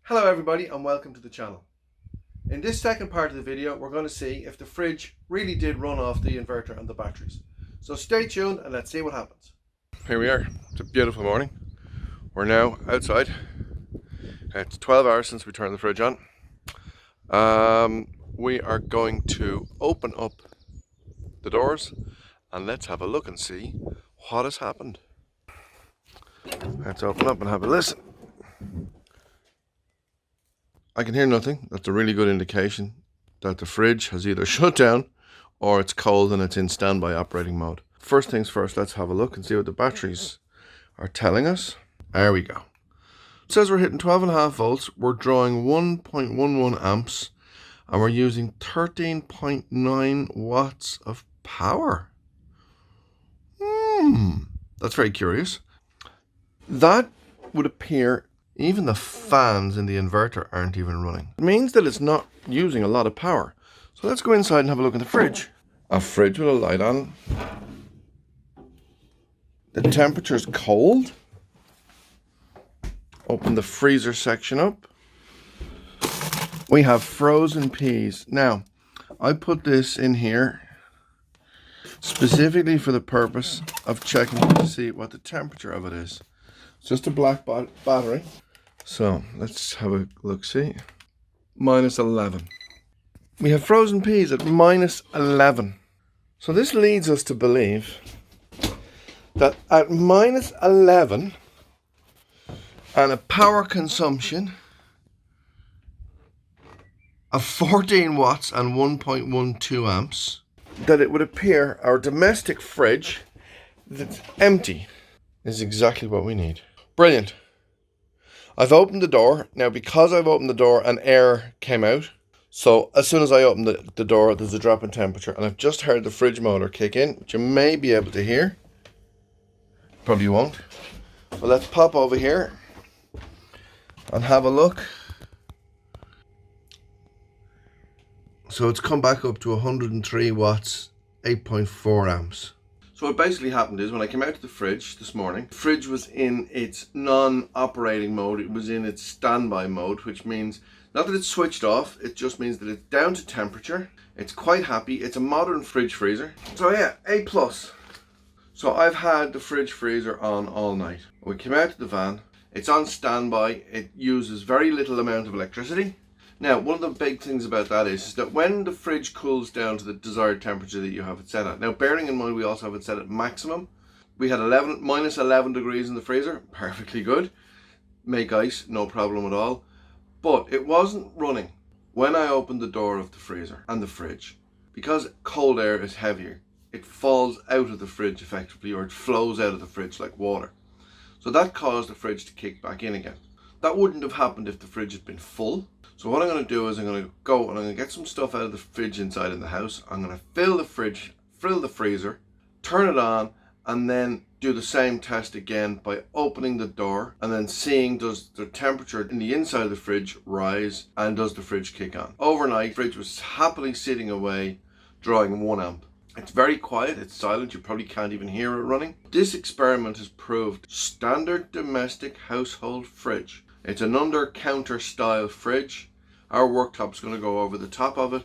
Hello everybody and welcome to the channel. In this second part of the video we're going to see if the fridge really did run off the inverter and the batteries. So stay tuned and let's see what happens. Here we are. It's a beautiful morning. We're now outside. It's 12 hours since we turned the fridge on. We are going to open up the doors and let's have a look and see what has happened. Let's open up and have a listen. I can hear nothing. That's a really good indication that the fridge has either shut down or it's cold and it's in standby operating mode. First things first, let's have a look and see what the batteries are telling us. There we go. It says we're hitting 12.5 volts. We're drawing 1.11 amps and we're using 13.9 watts of power. That's very curious. That would appear even the fans in the inverter aren't even running. It means that it's not using a lot of power. So let's go inside and have a look at the fridge. A fridge with a light on. The temperature's cold. Open the freezer section up. We have frozen peas. Now, I put this in here specifically for the purpose of checking to see what the temperature of it is. It's just a black battery. So let's have a look, see. -11. We have frozen peas at -11. So this leads us to believe that at -11 and a power consumption of 14 watts and 1.12 amps, that it would appear our domestic fridge that's empty is exactly what we need. Brilliant. I've opened the door. Now, because I've opened the door and air came out, so as soon as I open the door, there's a drop in temperature. And I've just heard the fridge motor kick in, which you may be able to hear. Probably won't. But let's pop over here and have a look. So it's come back up to 103 watts, 8.4 amps. So what basically happened is when I came out to the fridge this morning, the fridge was in its non-operating mode. It was in its standby mode, which means not that it's switched off, it just means that it's down to temperature. It's quite happy. It's a modern fridge freezer. So yeah, A+. So I've had the fridge freezer on all night. We came out to the van. It's on standby. It uses very little amount of electricity. Now, one of the big things about that is that when the fridge cools down to the desired temperature that you have it set at. Now, bearing in mind we also have it set at maximum. We had -11 degrees in the freezer, perfectly good. Make ice, no problem at all. But it wasn't running when I opened the door of the freezer and the fridge. Because cold air is heavier, it falls out of the fridge effectively, or it flows out of the fridge like water. So that caused the fridge to kick back in again. That wouldn't have happened if the fridge had been full. So what I'm going to do is I'm going to go and I'm going to get some stuff out of the fridge inside in the house. I'm going to fill the fridge, fill the freezer, turn it on, and then do the same test again by opening the door and then seeing does the temperature in the inside of the fridge rise and does the fridge kick on. Overnight, the fridge was happily sitting away, drawing 1 amp. It's very quiet, it's silent, you probably can't even hear it running. This experiment has proved standard domestic household fridge. It's an under-counter style fridge. Our worktop's going to go over the top of it.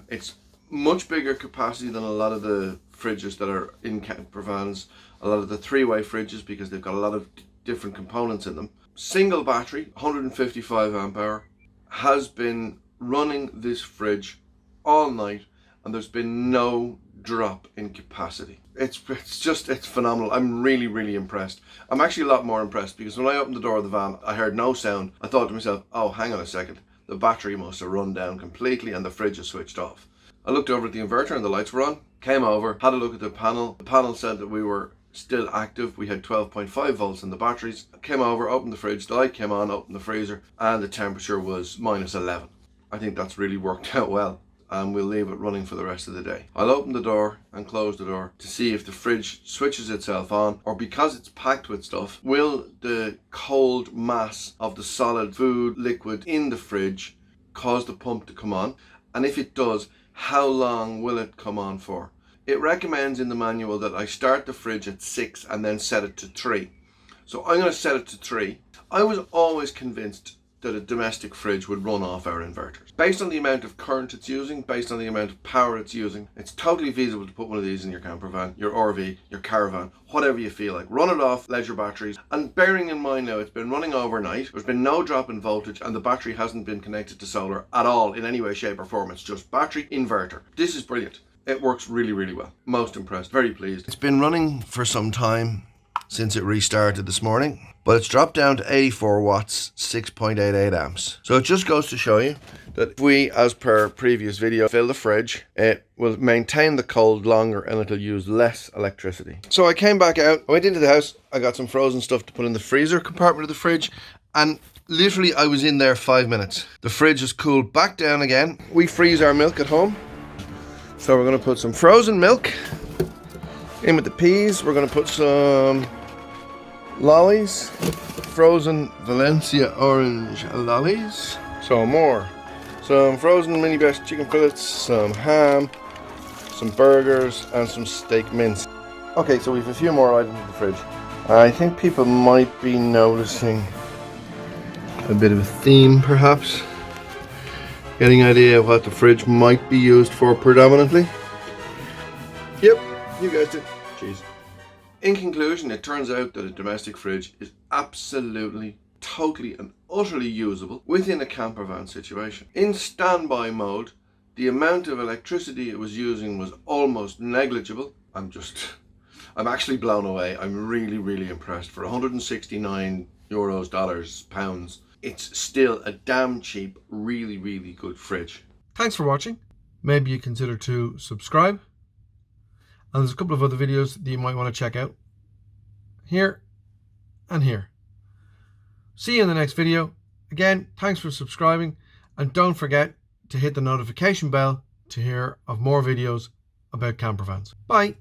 It's much bigger capacity than a lot of the fridges that are in Campervans, a lot of the 3-way fridges, because they've got a lot of different components in them. Single battery, 155 amp hour, has been running this fridge all night and there's been no drop in capacity. It's phenomenal. I'm really impressed. I'm actually a lot more impressed because when I opened the door of the van, I heard no sound. I thought to myself, oh, hang on a second. The battery must have run down completely and the fridge is switched off. I looked over at the inverter and the lights were on. Came over, had a look at the panel. The panel said that we were still active. We had 12.5 volts in the batteries. Came over, opened the fridge, the light came on, opened the freezer, and the temperature was -11. I think that's really worked out well. And we'll leave it running for the rest of the day. I'll open the door and close the door to see if the fridge switches itself on, or because it's packed with stuff, will the cold mass of the solid food liquid in the fridge cause the pump to come on? And if it does, how long will it come on for? It recommends in the manual that I start the fridge at 6 and then set it to 3. So I'm going to set it to 3. I was always convinced that a domestic fridge would run off our inverters. Based on the amount of current it's using, based on the amount of power it's using, it's totally feasible to put one of these in your camper van, your RV, your caravan, whatever you feel like. Run it off leisure batteries. And bearing in mind now, it's been running overnight, there's been no drop in voltage, and the battery hasn't been connected to solar at all in any way, shape or form. It's just battery inverter. This is brilliant. It works really, really well. Most impressed, very pleased. It's been running for some time since it restarted this morning, but it's dropped down to 84 watts, 6.88 amps. So it just goes to show you that if we, as per previous video, fill the fridge, it will maintain the cold longer and it'll use less electricity. So I came back out, I went into the house, I got some frozen stuff to put in the freezer compartment of the fridge, and literally I was in there 5 minutes. The fridge is cooled back down again. We freeze our milk at home. So we're going to put some frozen milk in with the peas. We're going to put some lollies, frozen Valencia orange lollies. Some more. Some frozen mini best chicken fillets, some ham, some burgers, and some steak mince. Okay, so we have a few more items in the fridge. I think people might be noticing a bit of a theme, perhaps. Getting an idea of what the fridge might be used for predominantly. Yep, you guessed it. Cheese. In conclusion, it turns out that a domestic fridge is absolutely, totally and utterly usable within a camper van situation. In standby mode, the amount of electricity it was using was almost negligible. I'm actually blown away. I'm really, really impressed. For 169 euros, dollars, pounds, it's still a damn cheap, really, really good fridge. Thanks for watching. Maybe you consider to subscribe. And there's a couple of other videos that you might want to check out. Here and here. See you in the next video. Again, thanks for subscribing. And don't forget to hit the notification bell to hear of more videos about campervans. Bye.